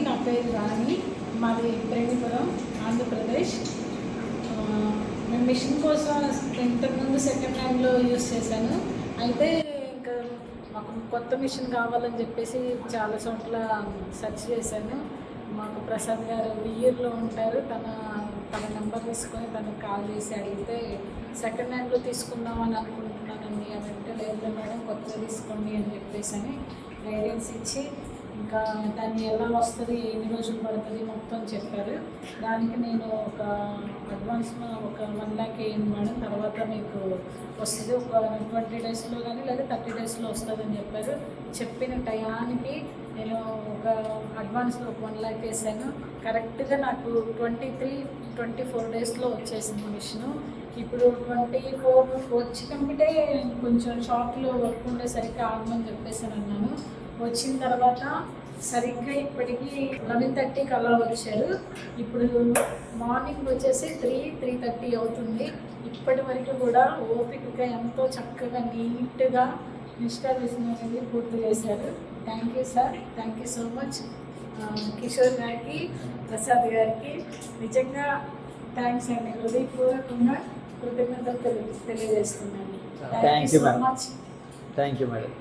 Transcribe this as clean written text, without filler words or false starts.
నా పేరు రాణి, మాది ప్రేమిపురం, ఆంధ్రప్రదేశ్. నేను మిషన్ కోసం ఇంతకుముందు సెకండ్ హ్యాండ్లో యూజ్ చేశాను. అయితే ఇంకా మాకు కొత్త మిషన్ కావాలని చెప్పేసి చాలా చోట్ల సెర్చ్ చేశాను. మాకు ప్రసాద్ గారు వియ్యూరులో ఉంటారు, తన నెంబర్ తీసుకొని తనకు కాల్ చేసి అడిగితే సెకండ్ హ్యాండ్లో తీసుకుందామని అనుకుంటున్నానండి అని అంటే, లేదు మేడం కొత్తగా తీసుకోండి అని చెప్పేసి అని గైడెన్స్ ఇచ్చి ఇంకా దాన్ని ఎలా వస్తుంది, ఎన్ని రోజులు పడుతుంది మొత్తం చెప్పారు. దానికి నేను ఒక అడ్వాన్స్ ఒక 1 lakh వేయండి మేడం, తర్వాత మీకు వస్తుంది, ఒక 20 daysలో కానీ లేదా 30 daysలో వస్తుందని చెప్పారు. చెప్పిన టయానికి నేను ఒక అడ్వాన్స్లో ఒక 1 lakh వేసాను. కరెక్ట్గా నాకు 23-24 daysలో వచ్చేసింది మిషను. ఇప్పుడు 24 వచ్చి కంప్లీటే కొంచెం షాప్లో వర్క్ ఉండేసరికి ఆగమని చెప్పేసి అన్నాను. వచ్చిన తర్వాత సరిగ్గా ఇప్పటికీ 11:30కి అలా వచ్చారు. ఇప్పుడు మార్నింగ్ వచ్చేసి 3-3:30 అవుతుంది. ఇప్పటి వరకు కూడా ఓపికగా ఎంతో చక్కగా నీట్గా ఇన్స్టాలేషన్ అనేది పూర్తి చేశారు. Thank you sir, thank you so much. Kishore గారికి, ప్రసాద్ గారికి నిజంగా థ్యాంక్స్ అండి, హృదయపూర్వకంగా కృతజ్ఞతలు తెలియజేస్తున్నాను. Thank you so much. Thank you madam.